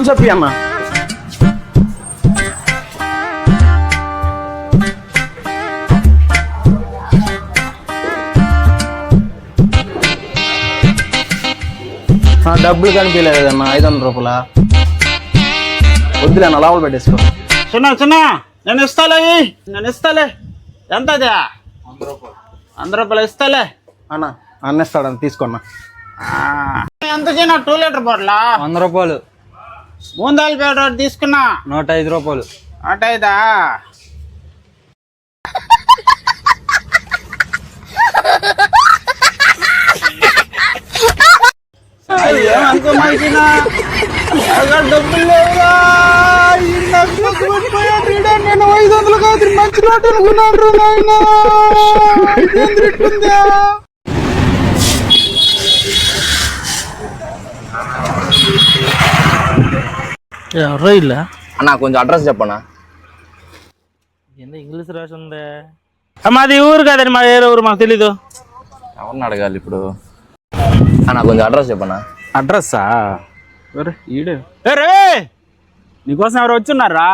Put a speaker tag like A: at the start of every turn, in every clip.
A: చెప్పి అన్న డబ్బులు కనిపించలేదన్నా 500 రూపాయల వద్దులే అన్న లోపల పెట్టేసుకో.
B: చిన్న నేను ఇస్తాలే ఎంత అది 100 రూపాయలు ఇస్తాలే
A: అన్న అన్నిస్తాడని తీసుకున్నా.
B: ఎంత చిన్న 2 లీటర్ బాటిలా
C: 100 రూపాయలు.
B: మూందాలు పేట తీసుకున్నా
C: 105 రూపాయలు.
B: 105 ఏమనుకో మంచిన డబ్బులు లేవురా. నేను 500 కాదు మంచి నోట్ అనుకున్నాను నాయన. ఎవరో ఇల్లా
A: అన్న కొంచెం అడ్రస్ చెప్పనా?
C: ఇంగ్లీష్ రాసి ఉందే. మాది ఊరు కదండి, మా వేరే ఊరు మాకు తెలీదు.
A: ఎవరిని అడగాలి ఇప్పుడు? అన్న కొంచెం అడ్రస్ చెప్పనా?
B: అడ్రస్సా? ఈడే రే నీకోసం ఎవరు వచ్చున్నారా?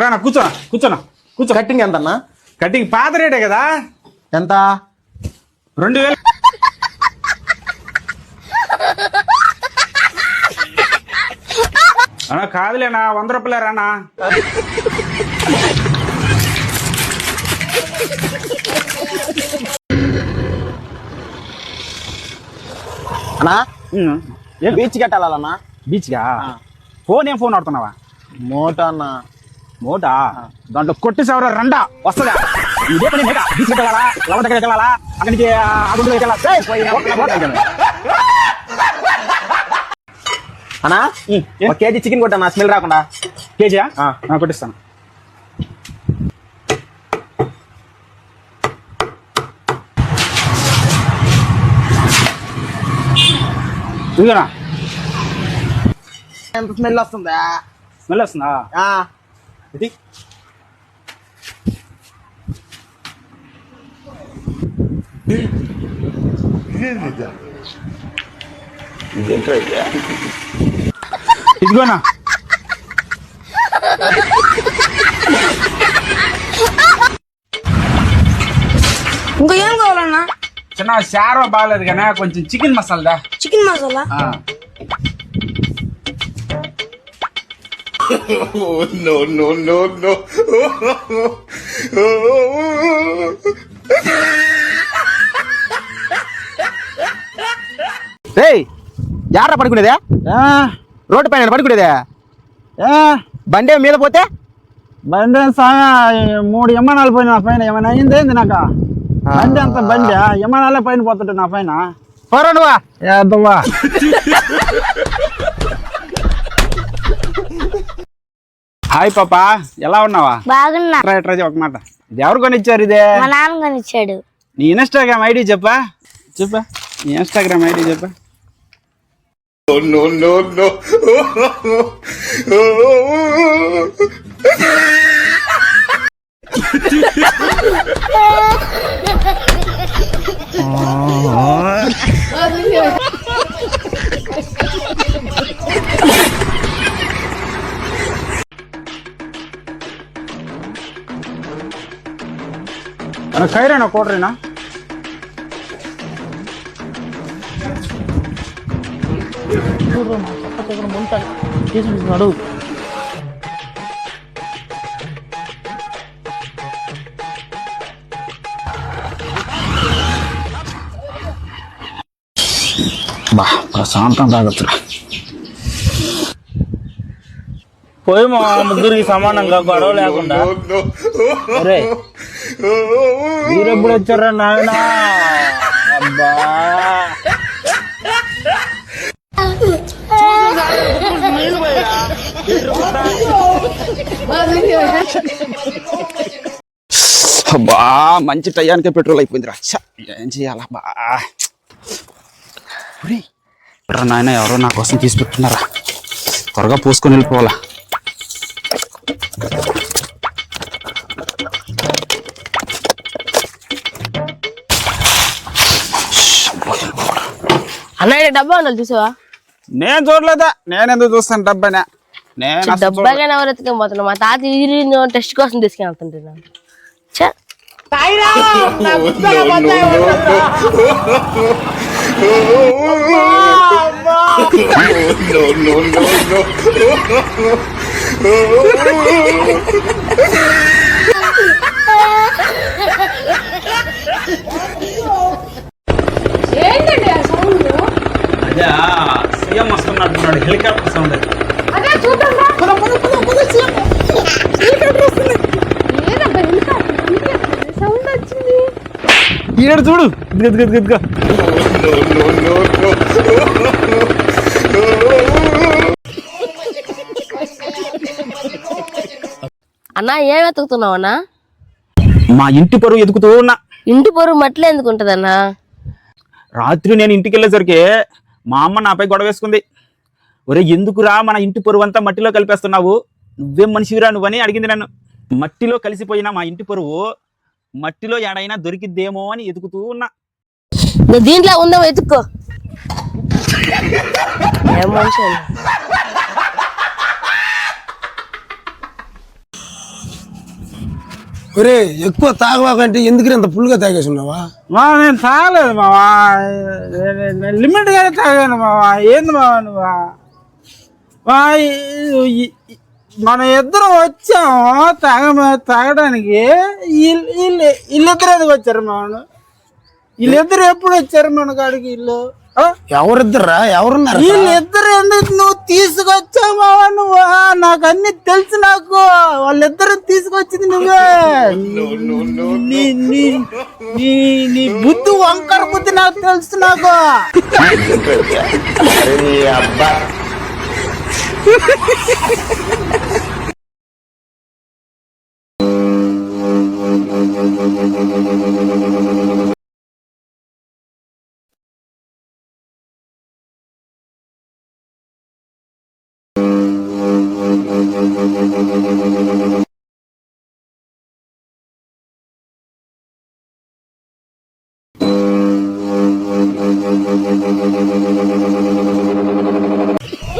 B: రానా కూర్చో.
A: కట్టింగ్ ఎంత అన్న?
B: కట్టింగ్ పాత రేటే కదా.
A: ఎంత?
B: 2000. అన్నా కాదులేనా 100 రూపాయలే రానా.
A: అన్నా బీచ్ కట్టాలన్నా.
B: బీచ్గా ఏం ఫోన్ ఆడుతున్నావా?
A: మోటా అన్న.
B: మోటా దాంట్లో కొట్టి సేవరా రండా వస్తుందా? ఇదే పని బీచ్ కట్టాలా, లవ దగ్గర వెళ్ళాలా, అక్కడికి
A: అన్నా 1 కేజీ చికెన్ కొట్టా స్మెల్ రాకుండా.
B: కేజీయా? కొట్టిస్తాను. ఇదిగోనా.
A: ఎంత స్మెల్ వస్తుందా?
B: స్మెల్ వస్తుందా? ఇది ఇదిగోనా.
D: ఇంకా ఏం కావాలన్నా?
B: చిన్న శారవ బాగలేదు కానీ కొంచెం chicken masala.
D: Chicken masala?
E: No.
A: రేయ్ యారా పడుకునేదే? రోడ్డు పైన పడుకునేదే? బండి మీద పోతే
B: బండి 3 యమనాలు పోయిన నా పైన. ఏమైనా అయిందేంది నాకు? బండి అంత బండి యమనాలే పైన పోతుంటే నా పైన.
A: పోరా నువ్వా
B: ఏదవ్వా. హాయ్ పాపా, ఎలా ఉన్నావా?
D: బాగున్నా.
B: ట్రై ఒక మాట. ఇది ఎవరు కొనిచ్చారు? ఇదే
D: మా నాన్న కొనిచ్చాడు.
B: నీ ఇన్స్టాగ్రామ్ ఐడి చెప్పా. నీ ఇన్స్టాగ్రామ్ ఐడి చెప్పా.
E: No.
B: ఖైరేనా కోటరేనా? ప్రశాంతం తాగొచ్చురా.
C: పోయి మా ముగ్గురికి సమానంగా గొడవ లేకుండా.
B: మీరెప్పుడు వచ్చారా నాయన? అబ్బా అబ్బా మంచి టయానికే పెట్రోల్ అయిపోయింది రా. ఏం చేయాలా బా? నాయన ఎవరో నా కోసం తీసుకుంటున్నారా? త్వరగా పోసుకొని వెళ్ళిపోవాలా.
E: అన్నయ్య డబ్బా ఉండాలి చూసావా?
B: నేను చూడలేదా? నేను ఎందుకు చూస్తాను డబ్బానే? నేను అసలు
E: డబ్బాగానే ఎవరు ఎత్తుకొని మా తాత యూరిన్ టెస్ట్ కోసం తీసుకెళ్తుంటున్నాను.
D: ఏంటండి ఆ సౌండ్?
C: అదే సీఎం వస్తున్నట్టున్నాడు, హెలికాప్టర్ సౌండ్ అది.
D: అదే చూద్దాం రా. ఏదబ్బా హెలికాప్టర్ సౌండ్ వచ్చింది?
B: ఈడ చూడు, ఇదిగో.
E: అన్నా ఏం వెతుకుతున్నావు అన్నా?
B: మా ఇంటి పరువు ఎదుగుతూ ఉన్నా.
E: ఇంటి పొరుగు మట్టిలో ఎందుకు ఉంటదన్నా?
B: రాత్రి నేను ఇంటికి వెళ్ళేసరికి మా అమ్మ నాపై గొడవ వేసుకుంది. ఒరే ఎందుకురా మన ఇంటి పొరుగు అంతా మట్టిలో కలిపేస్తున్నావు, నువ్వేం మనిషివిరా నువ్వని అడిగింది నన్ను. మట్టిలో కలిసిపోయిన మా ఇంటి పొరుగు మట్టిలో ఏడైనా దొరికిద్దేమో అని ఎదుగుతూ ఉన్నా.
E: దీంట్లో ఉందా వెతుక్కో. ఏం మనిషి అండి.
F: ఒరే ఎక్కువ తాగవాకంటే ఎందుకు ఇంత ఫుల్గా తాగేసి ఉన్నావా?
B: నేను తాగలేదు మావా, లిమిట్ గానే తాగాను మావా. ఏంది మావా నువ్వా? మన ఇద్దరం వచ్చాము తాగడానికి. వీళ్ళిద్దరు ఎందుకు వచ్చారు మావాడు? వీళ్ళిద్దరు ఎప్పుడు వచ్చారు మన కాడికి? ఇల్లు
F: ఎవరిద్దరా? ఎవరున్నారు?
B: వీళ్ళిద్దరు ఎందుకు నువ్వు తీసుకొచ్చావు మావా? నువ్వు నాకు అన్ని తెలుసు. నాకు వాళ్ళిద్దరు తీసుకొచ్చింది నువ్వే. నీ బుద్ధి వంకర బుద్ధి నాకు తెలుసు. నాకు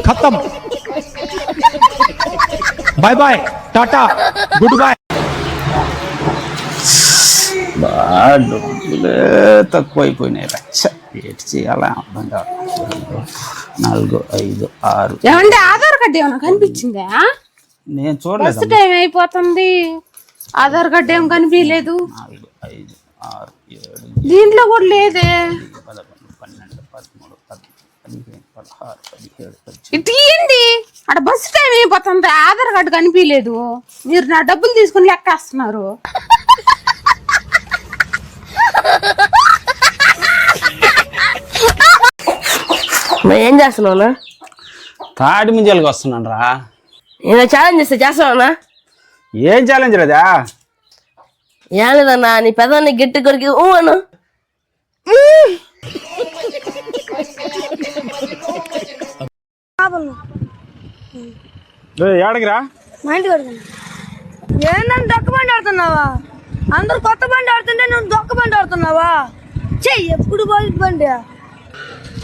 A: खत्म, bye bye, tata, goodbye.
B: డబ్బులే తక్కువైపోయినాయి. ఏటి చేయాలా? 4, 5, 6.
D: ఏమంటే ఆధార్ కార్డు ఏమన్నా కనిపించిందా?
B: నేను
D: బస్
B: చూడలేదు.
D: టైం అయిపోతుంది, ఆధార్ కార్డు ఏం కనిపించలేదు.
B: 4, 5, 6, 7,
D: దీంట్లో కూడా లేదే.
B: 11, 12, 13, 15, 16, 17, 18.
D: ఇది తీయండి, అక్కడ బస్సు టైం అయిపోతుంది, ఆధార్ కార్డు కనిపించలేదు. మీరు నా డబ్బులు తీసుకుని లెక్కేస్తున్నారు.
E: ఏం చేస్తున్నావునా?
B: తాటి ముంజలకి వస్తున్నాను రా.
E: ఏదో ఛాలెంజ్ చేస్తే చేస్తావన్నా?
B: ఏం ఛాలెంజ్ లేదా?
E: ఏం లేదన్నా, నీ పెదాన్ని గట్టి కొరికి అను.
B: ఏడగిరా
D: మా ఇంటికి పడుతున్నా. ఏందని దొక్క బండి ఆడుతున్నావా? అందరు కొత్త బండి ఆడుతుంటే నువ్వు దొక్క బండి ఆడుతున్నావా? చెయ్యి ఎప్పుడు బండి.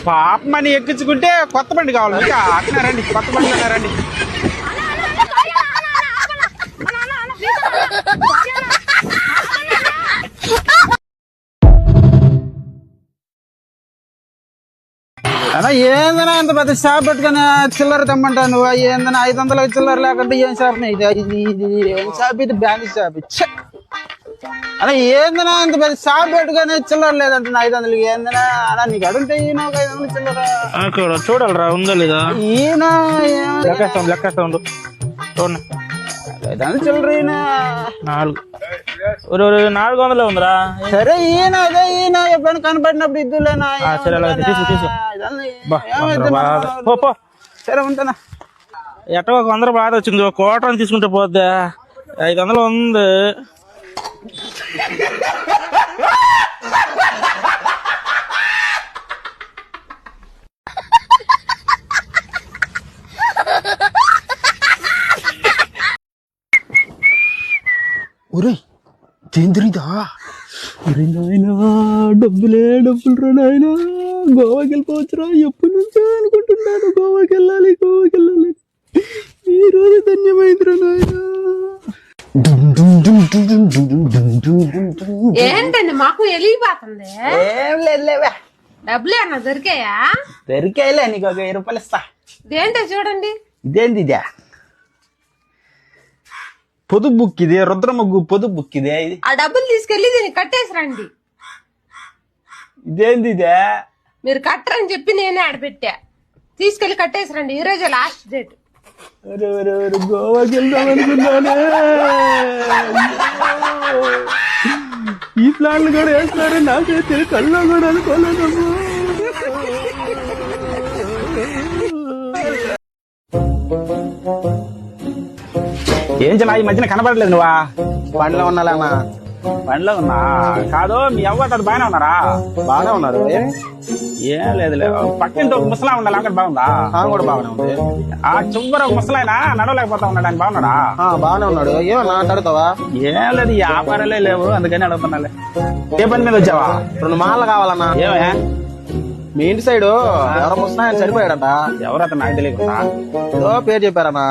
B: పాపమని ఎక్కించుకుంటే కొత్త బండి కావాలి. ఇంకా అట్లా రండి, కొత్త బండి రండి. అలా ఏందన్నా ఇంత పెద్ద షాప్ పెట్టుకుని చిల్లర తెమ్మంటా నువ్వు? ఏందన్నా 500 చిల్లర లేకుంటే ఏం షాప్? ఇది ఏం షాప్? ఇది బ్యాంక్ షాప్. అలా ఏందన్నా ఇంత పెద్ద షాప్ పెట్టుకుని చిల్లర లేదంటే 500. ఏందన్నా అలా నీకు అడుగుంటే ఈయన 500 చిల్లర
C: చూడాలరా ఉందా లేదా?
B: ఈయన
C: లెక్కేస్తా ఉండు. చూడండి
B: 500 చిల్లర ఈయన
C: 400 ఉందిరా.
B: సరే ఈయన అదే ఈయన ఎప్పుడైనా కనపడినప్పుడు ఇద్దులేనా?
C: సరే అలాగే తీసు.
B: సరే ఉంటానా.
C: ఎట్టో 100 బాధ వచ్చింది, ఒక కోటని తీసుకుంటే పోద్దా? 500 ఉంది.
A: ఒరే
B: చంద్రిదా డబ్బులు రా నాయన, గోవాకి వెళ్ళిపోవచ్చురా. ఎప్పటి నుంచో అనుకుంటున్నాను గోవాకి వెళ్ళాలి. ఈ రోజు ధన్యమైందిరా నాయన.
G: ఏంటండి మాకు వెలిగిపోతుంది?
B: ఏం లేదులేవే,
G: డబ్బులు ఏమన్నా దొరికాయా?
B: దొరికాయలే, నీకు ఒక 1000 రూపాయలు ఇస్తా.
G: ఇదేంటో చూడండి.
B: ఇదేంది ఇదే? పొదుపు బుక్ ఇది, రుద్రముగ్గు పొదుపు బుక్ ఇదే. ఇది
G: ఆ డబ్బులు తీసుకెళ్లి దీన్ని కట్టేసి రండి.
B: ఇదేంది ఇదే?
G: మీరు కట్టరని చెప్పి నేనే ఆడబెట్టా. తీసుకెళ్లి కట్టేసి రండి, ఈ రోజే లాస్ట్ డేట్.
B: గోవాకి వెళ్దాం అనుకున్నానే. ఈ ప్లాన్లు కూడా వేస్తున్నారు, నాకైతే కళ్ళలో కూడా అనుకోలేదమ్మా.
C: ఏం చిన్న ఈ మధ్యన కనబడలేదు నువ్వా?
A: బండిలో ఉన్నాలేనా?
C: బండిలో ఉన్నా కాదు, మీ అవ్వ తాత బాగానే ఉన్నారా?
A: బాగానే ఉన్నారు.
C: ఏం లేదు, పక్కింటి ఒక ముసలా ఉండాలి, అక్కడ బాగుందా?
A: కూడా బాగానే ఉంది.
C: ఆ చివరి ఒక ముసలాయన నడవలేకపోతా ఉన్నాడు, ఆయన బాగున్నాడా?
A: బాగానే ఉన్నాడు. ఏమన్నా అడుగుతావా?
C: ఏం లేదు, ఈ వ్యాపారాలే లేవు, అందుకని అడుగుతున్నాలే. ఏ పని మీద వచ్చావా?
A: 2 మాలలు కావాలన్నా.
C: ఏమే
A: మీ ఇంటి సైడు ఎవరో ముసలాయన చనిపోయాడట.
C: ఎవరు అతను నాకు తెలియకుండా?
A: ఏదో పేరు చెప్పారన్నా.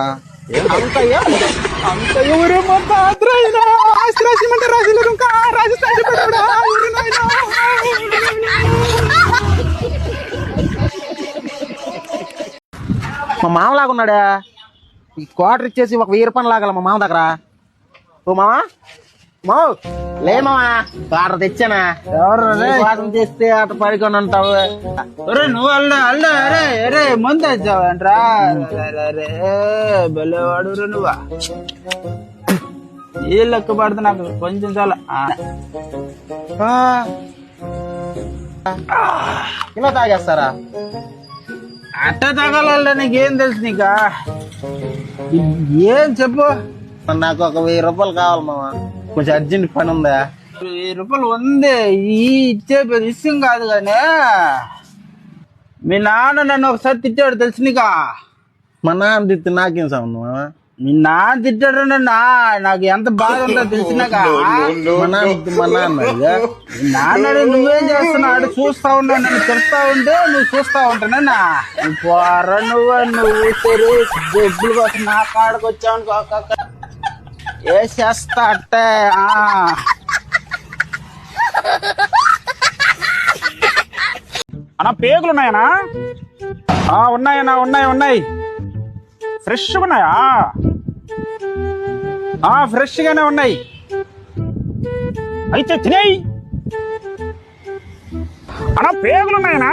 A: మా మామలాగా ఉన్నాడా? ఈ క్వార్టర్ ఇచ్చేసి ఒక 1000 రూపాయలు లాగాల మా మామ దగ్గర. ఓ మామా, లే మామా, క్వార్టర్ తెచ్చానా?
B: ఎవరు
A: కోసం చేస్తే అట పడుకొని ఉంటావు.
B: నువ్వు అల్లా అరే ముందు వచ్చావంట్రా. బెల్లవాడు నువ్వా? ఏ లెక్క పడితే నాకు కొంచెం చాలా
A: ఇలా తాగేస్తారా?
B: అట్ట తగల నీకేం తెలుసు? నీకా ఏం చెప్పు.
A: నాకు ఒక 1000 రూపాయలు కావాలి మామ, కొంచెం అర్జెంట్ పని ఉందా?
B: 1000 రూపాయలు ఉంది, ఇచ్చే విషయం కాదు కానీ మీ నాన్న నన్ను ఒకసారి తిట్టాడు తెలుసు నీకా?
A: మా నాన్న తిట్టి నాకేం సంబంధం మామ?
B: మీ నాన్న తిట్టాడు నాకు ఎంత బాధ ఉందో తెలిసినాక.
A: మా
B: నాన్న నువ్వేం చేస్తున్నాడు చూస్తా ఉన్నా, నన్ను తిడతా ఉంటే నువ్వు చూస్తా ఉంటానా? నువ్వు సరే డబ్బులు కోసం నా కాడకు వచ్చావు ఏ చేస్తా అట్టే.
C: అన్నా పేగులు ఉన్నాయనా? ఉన్నాయన్నా, ఉన్నాయి. ఫ్రెష్ ఉన్నాయా? ఫ్రెష్ గానే ఉన్నాయి. అయితే తినేయి అన్నా. పేగులు ఉన్నాయనా?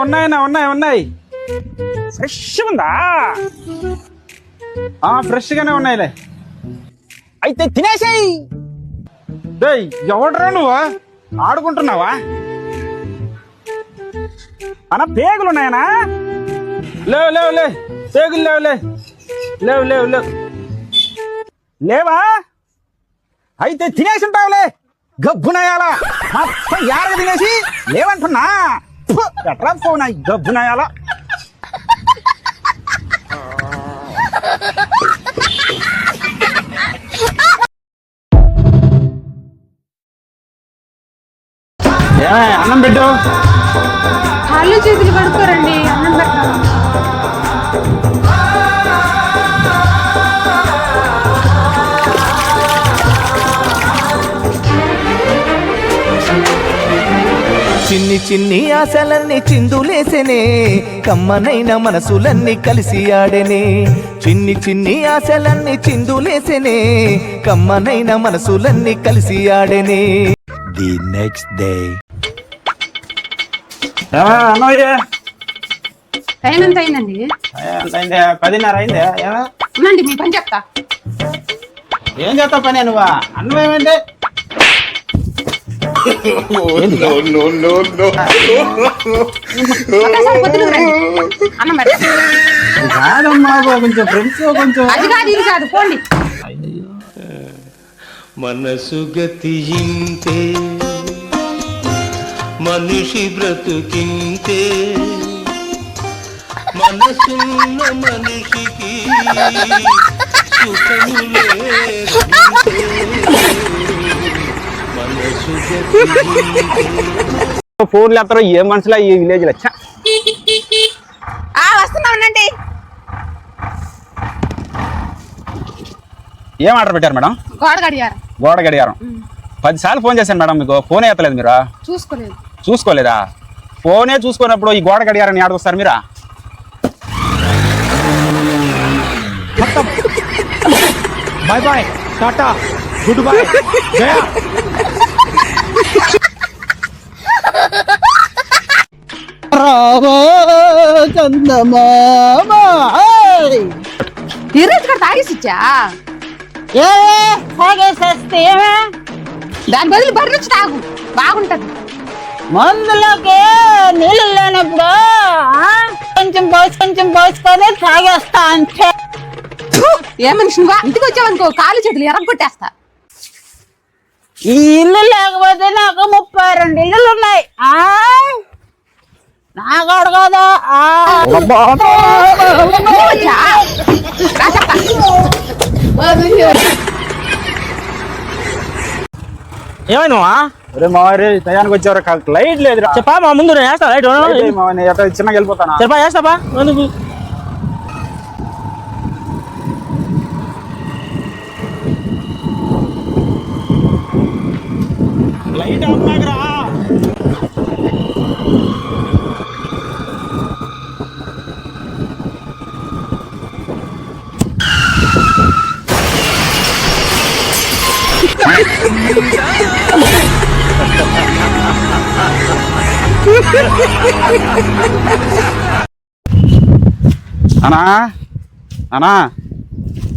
C: ఉన్నాయన్నా, ఉన్నాయి. ఫ్రెష్ ఉందా? ఫ్రెష్ గానే ఉన్నాయిలే. అయితే తినేసాయి. ఎవడరా నువ్వు? ఆడుకుంటున్నావా అన్నా? పేగులు ఉన్నాయనా? లేవు పేగులు లేవు. లేవా? అయితే తినేసి ఉంటావులే, గబ్బునయాలా మొత్తం యారగా తినేసి లేవంటున్నా. ఎట్లా పోనా గబ్బునయాలా?
B: అన్నం పెట్టు.
G: కాళ్ళు చేతులు కడుక్కోరండి, అన్నం పెట్టాలి.
H: చిన్ని చిన్ని ఆశలన్నీ చిందులేసెనే, కమ్మనైన మనసులన్నీ కలిసి ఆడెనే. చిన్ని చిన్ని ఆశలన్నీ చిందులేసెనే, కమ్మనైన మనసులన్నీ కలిసి ఆడెనే. The next day.
G: టైం ఎంత అయిందండి?
B: 10:30 అయిందే.
G: ఉండండి, మీ పని చెప్తా.
B: ఏం చేస్తావు పని నువ్వా? అన్నం ఏమంటే
G: అన్నం పెట్ట.
B: కాదమ్మా, కొంచెం ఫ్రెండ్స్ కొంచెం
G: అది కాదు ఇది కాదు, పోండి.
I: మనసు గతి ఇంతే, మనిషి బ్రతుకింతే, మనసున్న మనిషికి సుఖములే మనసు గతింతే
B: ఫోన్లు ఎత్తారో ఏ మనుషులా ఈ విలేజ్ లో
G: వస్తున్నా ఉండండి.
B: ఏం ఆర్డర్ పెట్టారు మేడం?
G: గోడ గడియారం.
B: గోడ గడియారం 10 సార్లు ఫోన్ చేశాను మేడం, మీకు ఫోనే ఎత్తలేదు మీరు.
G: చూసుకోలేదు.
B: చూసుకోలేదా? ఫోనే చూసుకున్నప్పుడు ఈ గోడ గడియారాన్ని ఆడుకొస్తారు మీరా?
C: Bye bye, tata, good bye, గయా.
G: ఈ రోజు కూడా తాగేసిచ్చా? దాని బదులు బర్రె నుంచి తాగు, బాగుంటది.
D: మందులోకి నీళ్ళు లేనప్పుడు కొంచెం పోసుకొని తాగేస్తా అంటే.
G: ఏ మనిషిగా ఇంటికి వచ్చావనుకో కాలు చేతులు ఎరగొట్టేస్తా.
D: ఈ ఇల్లు లేకపోతే నాకు 32 ఇల్లులు ఉన్నాయి. నాకు అడగదా?
C: ఏమైనా
B: అరే మావారి టయానికి వచ్చేవారు లైట్ లేదు.
C: చెప్పా మా ముందు నేను వేస్తా లైట్
B: చిన్నగా వెళ్ళిపోతానా?
C: చెప్పా వేస్తాపా ఎందుకు?
B: లైట్ అవుతున్నారా? అనా అనా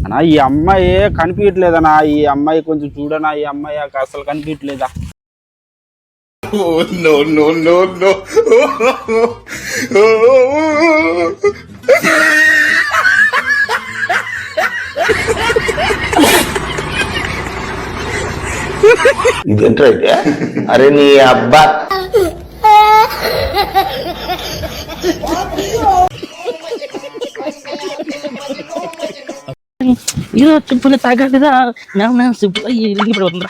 B: అన్నా ఈ అమ్మాయి కనిపించట్లేదనా? ఈ అమ్మాయి కొంచెం చూడనా? ఈ అమ్మాయి అసలు కనిపించట్లేదా?
I: no no no no
H: ఇదేంట్రా ఇది? అరే నీ అబ్బా
C: ఈరోజు సింపుల్ తాగలేదా? సింపుల్ ఇరిగి పడిపోతుందా?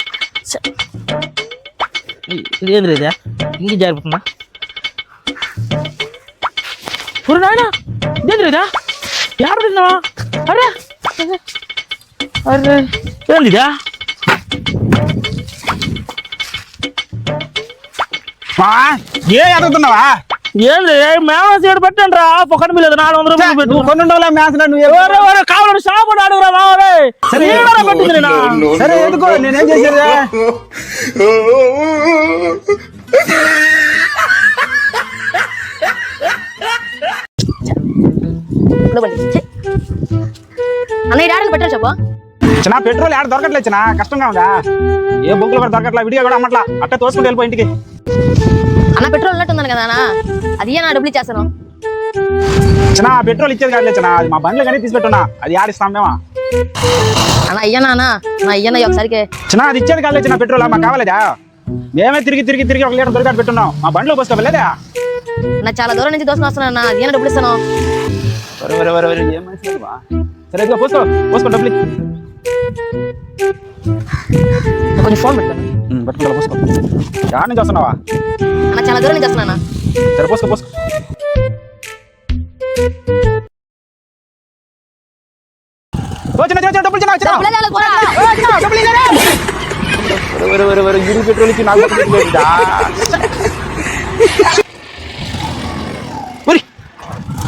C: ఇదేంద్ర ఇదా ఇంక జారిపోతుందా? పూరు నాయన ఇదేంద్ర ఇదా ఎక్కడ తిన్నావా? అరే అరే ఏంది ఇదా?
B: ఏ ఎదుగుతున్నావా?
C: ఏంది మేమ సీడ్ పెట్టండి రా, పొక్కటి మీద 400 రూపాయలు పెట్టు.
B: కొన్ని
C: కావాలని షాపు అడుగురా మావరే. పెట్టింది నేను.
B: సరే ఎందుకో నేనేం చేసేదా?
E: అన్నయ్య డాడీని పెట్టారు చెప్పు.
B: చిన్న పెట్రోల్ ఆడ దొరకట్లేదు చిన్న, కష్టంగా ఉందా? ఏ బొంకులు కూడా దొరకట్లా, విడిగా కూడా అమ్మట్లా, అట్టే తోసుకుంటూ వెళ్ళిపో ఇంటికి.
E: అన్న పెట్రోల్ ఉన్నట్టుందని కదా అన్న, అది నా డబ్బులు ఇచ్చేస్తాను.
B: చిన్న పెట్రోల్ ఇచ్చేది కాదులే చిన్న, అది మా బండ్లు కానీ తీసి పెట్టున్నా, అది ఆడిస్తాం మేమా?
E: అన్న అయ్యనా అన్న నా అయ్యన్న ఒకసారికి.
B: చిన్న అది ఇచ్చేది కాదులే చిన్న, పెట్రోల్ మాకు కావాలేదా? మేమే తిరిగి 1 లీటర్ దొరికాడు పెట్టున్నాం, మా బండ్లో పోసుకోలేదా?
E: నా చాలా దూరం నుంచి దోసుకుని వస్తున్నా అన్న, అది డబ్బులు ఇస్తాను.
B: సరే ఇదిగో పోసుకో పోసుకో డబ్బులు.
E: కొంచెం ఫోన్ పెట్టాను.
B: పట్టుకుంటా పోసుకో. యాడ్ నుంచి వస్తున్నావా?
E: అన్న చాలా దూరం నుంచి వస్తున్నా.
B: సరే పోసుకో పోసుకో. పెట్రోల్ ఇచ్చి నాకు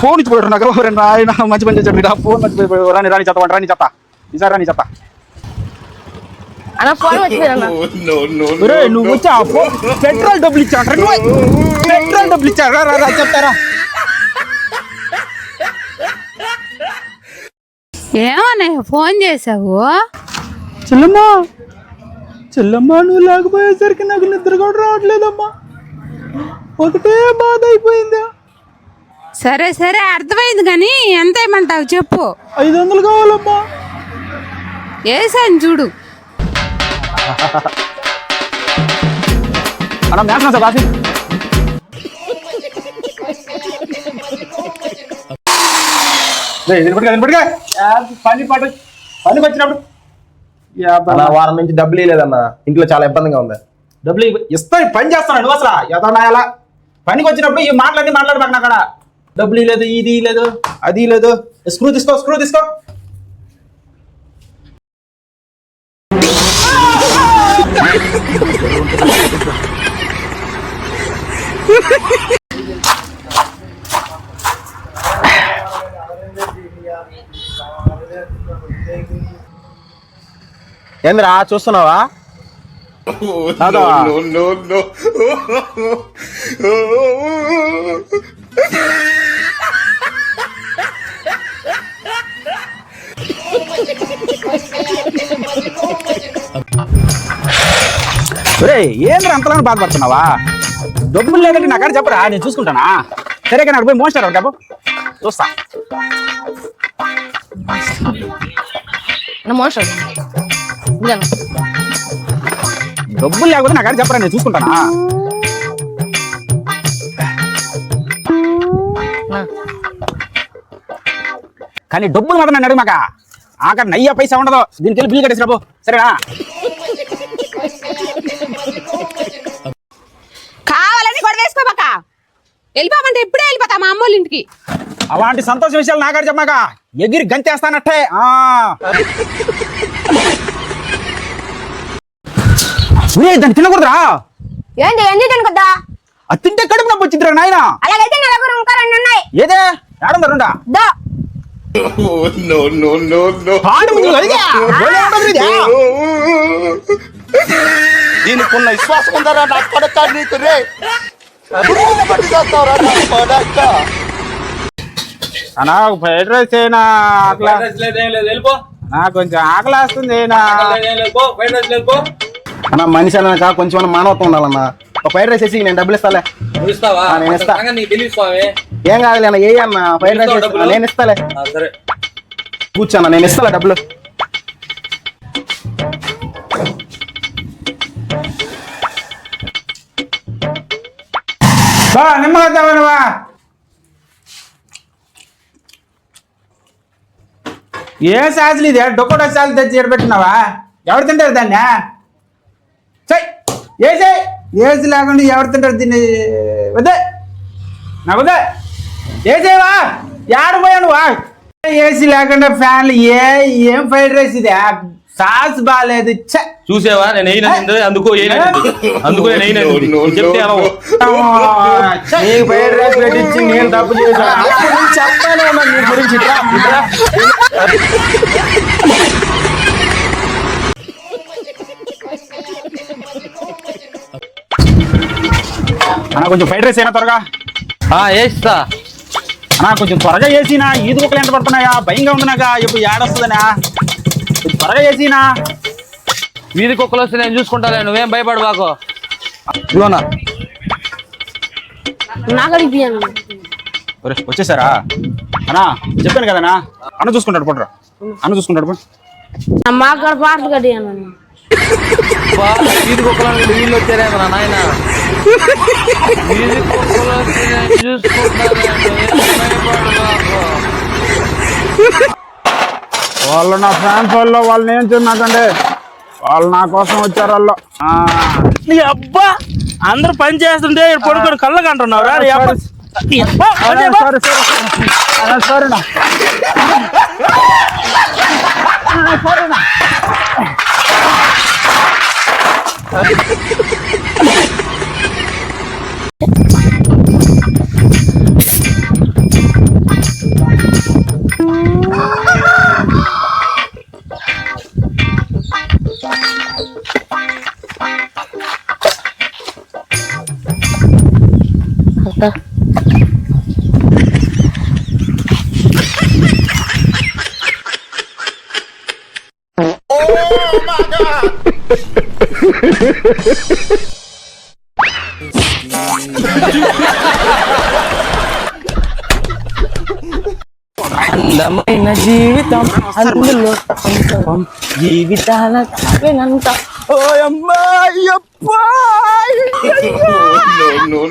B: ఫోన్ ఇచ్చి పోయాడు నాకు. ఆయన మంచి పని చేశాడు, ఫోన్ మర్చిపోయి రాని రాని చెత్త రాని చెత్త ఈసారి రాని చెత్త.
E: అన్న ఫోన్ వచ్చిపోయాను.
I: no no
B: నువ్వు వచ్చా పెట్రోల్ డబ్బులు ఇచ్చా, పెట్రోల్ డబ్బులు ఇచ్చా చెప్తారా?
G: ఏమన్నా ఫోన్ చేసావు?
B: చెల్లమ్మా చెల్లమ్మా నువ్వు లేకపోయేసరికి నాకు నిద్ర కూడా రావట్లేదమ్మా, ఒకటే బాధ అయిపోయిందా.
G: సరే సరే అర్థమైంది కానీ ఎంత ఏమంటావు చెప్పు.
B: 500 కావాలమ్మా.
G: వేసాను చూడు.
B: అలా మేసం సార్ కాఫీ. పని పాట పనికి వచ్చినప్పుడు
A: అన్న వారం నుంచి డబ్బులు ఇవ్వలేదన్నా, ఇంట్లో చాలా ఇబ్బందిగా ఉంది.
B: డబ్బులు ఇస్తా పని చేస్తాను నువ్వు అసలు ఏదన్నా ఎలా పనికి వచ్చినప్పుడు ఈ మాటలన్నీ మాట్లాడబాక అక్కడ డబ్బులు లేదు ఇది లేదు అది లేదు. స్క్రూ తీసుకో
A: ఏందిరా చూస్తున్నావా?
I: Oh, no.
B: ఏంద్ర అంతలా బాధపడుతున్నావా? డబ్బులు లేదంటే నాకాడ చెప్పరా, నేను చూసుకుంటానా? సరే కానీ అక్కడ పోయి మోస్తారు డబ్బు చూస్తా.
E: మోసం
B: డబ్బులు లేకపోతే నాకాడ చెప్పరా, నేను చూసుకుంటానా? కానీ డబ్బులు మాత్రం నన్ను అడుగు మాక. అక్కడ నయ్య పైసా ఉండదు, దీనికి వెళ్ళి బిల్లు కట్టేసి రాబో సరేనా?
G: కావాలని గొడవ వేసుకోబాక. వెళ్ళిపోమంటే ఇప్పుడే వెళ్ళిపోతా మా అమ్మోళ్ళ ఇంటికి.
B: అలాంటి సంతోష విషయాలు నాకాడ చెప్పమాక, ఎగిరి గంతేస్తానట్టే. దాన్ని తినకూడదురా.
D: ఏంటి ఎందుకు తినకొద్దా?
B: అది తింటే కడుపు నొప్పి వచ్చిందిరా నాయన.
D: అలాగైతే నా దగ్గర ఇంకా 2 ఉన్నాయి.
B: ఏదే ఏడుందా రెండా?
I: Oh, no.
H: దీనికున్న విశ్వాసం ఉందరా నా కొడక నీకు రే
B: అన్నా ఫ్రైడ్ రైస్ అయినా కొంచెం ఆకలి వస్తుంది.
A: అన్న మనిషి అన్నాక కొంచెం మానవత్వం ఉండాలన్నా. ఒక ఫ్రైడ్ రైస్ వేసి నేను డబ్బులు ఇస్తాలే. నేను ఇస్తా. ఏం కాదులే అన్న, ఏ అన్న ఫ్రైడ్ రైస్ నేను ఇస్తాలే. కూర్చోన్నా, నేను ఇస్తాలే డబ్బులు.
B: నిమ్మగా ఏ సాజులు ఇది డొక్కోట సాజులు తెచ్చి ఎడబెట్టినావా? ఎవరు తింటారు దాన్ని? ఏసీ లేకుండా ఎవరు తింటారు దీన్ని? వద్దే నాకు వద్దే. ఏసేవా ఏడపోయా నువ్వా? ఏసీ లేకుండా ఫ్యాన్లు ఏం ఫ్రైడ్ రైస్ ఇది? సాస్ బాగాలేదు.
C: చూసావా నేను అందుకో చెప్తే
A: నీకు ఫ్రైడ్ రైస్ పెట్టించి నేను తప్పు చేశాను. చెప్తానే ఉన్నా నీ గురించి.
B: అన్నా కొంచెం ఫ్రైడ్ రైస్ అయినా త్వరగా
C: వేస్తా.
B: అన్నా కొంచెం త్వరగా వేసినా. ఈదు కుక్కలు ఎంత పడుతున్నాయా? భయంగా ఉంది నాక. ఇప్పుడు ఏడొస్తుందనా? కొంచెం త్వరగా వేసినా.
C: వీధి కుక్కలు వస్తే నేను చూసుకుంటాను, నువ్వేం భయపడు బాకు.
B: ఇదిగోనా
E: నాకు
B: వచ్చేసారా? అన్నా చెప్పాను కదనా, అన్న చూసుకుంటాడు పడరా. అన్న చూసుకుంటాడు పడు.
E: మాకు కూడా పాటలు కట్టాను.
C: వీధి కుక్కలు వీళ్ళు వచ్చారేమో నాయన. వీధి కుక్కలు వస్తే నేను చూసుకుంటాను,
B: వాళ్ళు నా ఫ్యాన్స్ వాళ్ళు. వాళ్ళని ఏం చూడకండి, వాళ్ళు నా కోసం వచ్చారు. వాళ్ళు
C: అబ్బా అందరు పని చేస్తుంటే పడుకొని కళ్ళకు అంటున్నావు.
B: సరేనా
E: అందమైన జీవితం అందులో జీవితాల కావేనంత.
I: Oh, no.